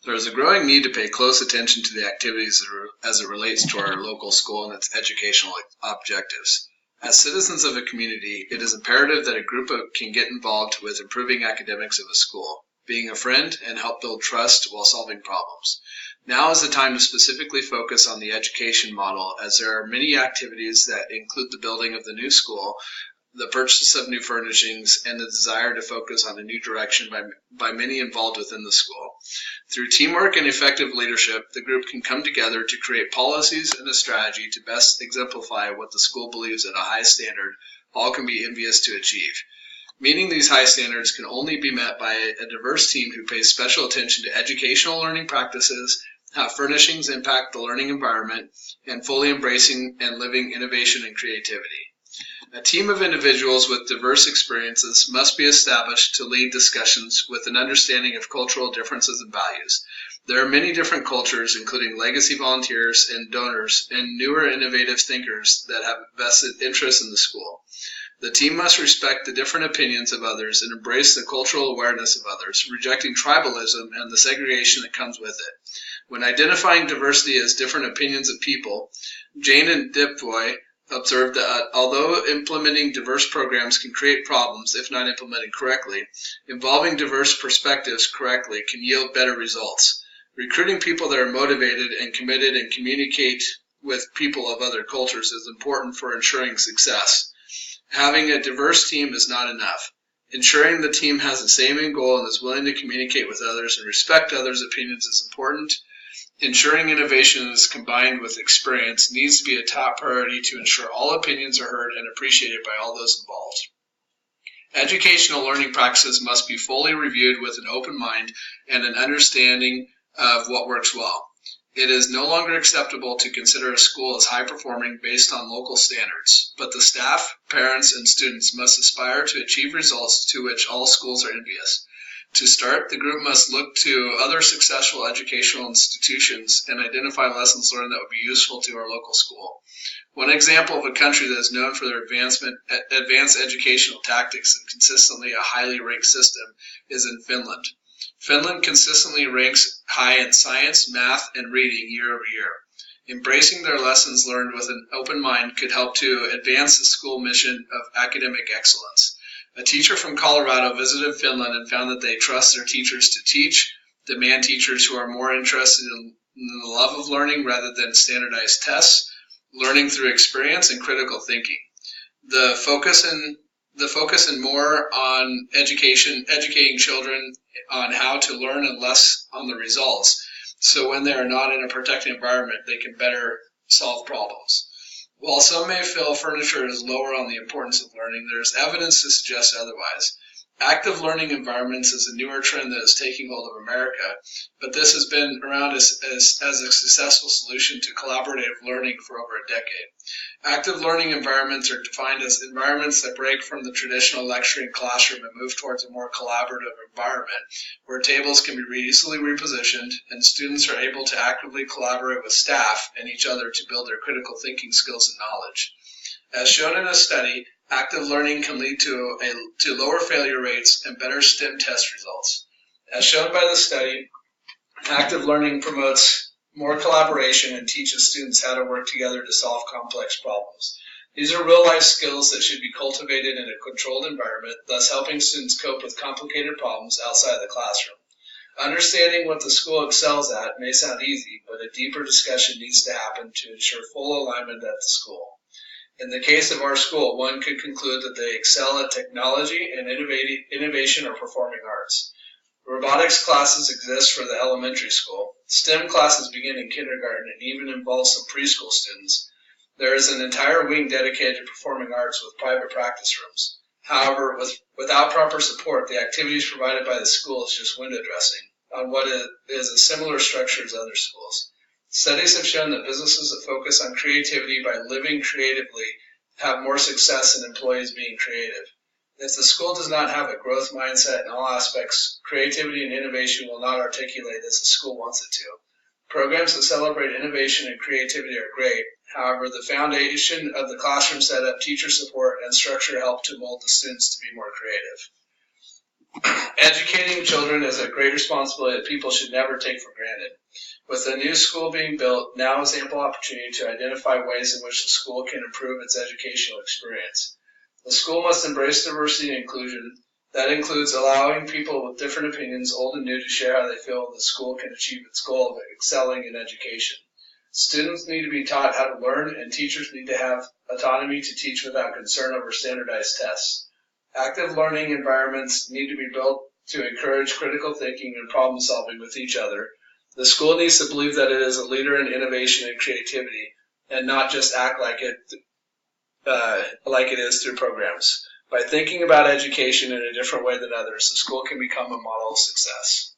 There is a growing need to pay close attention to the activities as it relates to our local school and its educational objectives. As citizens of a community, it is imperative that a group can get involved with improving academics of a school, being a friend, and help build trust while solving problems. Now is the time to specifically focus on the education model, as there are many activities that include the building of the new school, the purchase of new furnishings, and the desire to focus on a new direction by many involved within the school. Through teamwork and effective leadership, the group can come together to create policies and a strategy to best exemplify what the school believes at a high standard all can be envious to achieve. Meeting these high standards can only be met by a diverse team who pays special attention to educational learning practices, how furnishings impact the learning environment, and fully embracing and living innovation and creativity. A team of individuals with diverse experiences must be established to lead discussions with an understanding of cultural differences and values. There are many different cultures, including legacy volunteers and donors and newer innovative thinkers that have vested interest in the school. The team must respect the different opinions of others and embrace the cultural awareness of others, rejecting tribalism and the segregation that comes with it. When identifying diversity as different opinions of people, Jane and Dipvoy observed that although implementing diverse programs can create problems if not implemented correctly, involving diverse perspectives correctly can yield better results. Recruiting people that are motivated and committed and communicate with people of other cultures is important for ensuring success. Having a diverse team is not enough. Ensuring the team has the same end goal and is willing to communicate with others and respect others' opinions is important. Ensuring innovation is combined with experience needs to be a top priority to ensure all opinions are heard and appreciated by all those involved. Educational learning practices must be fully reviewed with an open mind and an understanding of what works well. It is no longer acceptable to consider a school as high-performing based on local standards, but the staff, parents, and students must aspire to achieve results to which all schools are envious. To start, the group must look to other successful educational institutions and identify lessons learned that would be useful to our local school. One example of a country that is known for their advanced educational tactics and consistently a highly ranked system is in Finland. Finland consistently ranks high in science, math, and reading year over year. Embracing their lessons learned with an open mind could help to advance the school mission of academic excellence. A teacher from Colorado visited Finland and found that they trust their teachers to teach, demand teachers who are more interested in the love of learning rather than standardized tests, learning through experience, and critical thinking. The focus and more on educating children on how to learn and less on the results. So when they are not in a protected environment, they can better solve problems. While some may feel furniture is lower on the importance of learning, there is evidence to suggest otherwise. Active learning environments is a newer trend that is taking hold of America, but this has been around as a successful solution to collaborative learning for over a decade. Active learning environments are defined as environments that break from the traditional lecturing classroom and move towards a more collaborative environment where tables can be easily repositioned and students are able to actively collaborate with staff and each other to build their critical thinking skills and knowledge. As shown in a study, active learning can lead to lower failure rates and better STEM test results. As shown by the study, active learning promotes more collaboration and teaches students how to work together to solve complex problems. These are real-life skills that should be cultivated in a controlled environment, thus helping students cope with complicated problems outside the classroom. Understanding what the school excels at may sound easy, but a deeper discussion needs to happen to ensure full alignment at the school. In the case of our school, one could conclude that they excel at technology and innovation or performing arts. Robotics classes exist for the elementary school. STEM classes begin in kindergarten and even involve some preschool students. There is an entire wing dedicated to performing arts with private practice rooms. However, without proper support, the activities provided by the school is just window dressing on what is a similar structure as other schools. Studies have shown that businesses that focus on creativity by living creatively have more success in employees being creative. If the school does not have a growth mindset in all aspects, creativity and innovation will not articulate as the school wants it to. Programs that celebrate innovation and creativity are great. However, the foundation of the classroom setup, teacher support, and structure help to mold the students to be more creative. Educating children is a great responsibility that people should never take for granted. With the new school being built, now is ample opportunity to identify ways in which the school can improve its educational experience. The school must embrace diversity and inclusion. That includes allowing people with different opinions, old and new, to share how they feel the school can achieve its goal of excelling in education. Students need to be taught how to learn, and teachers need to have autonomy to teach without concern over standardized tests. Active learning environments need to be built to encourage critical thinking and problem solving with each other. The school needs to believe that it is a leader in innovation and creativity, and not just act like it is through programs. By thinking about education in a different way than others, the school can become a model of success.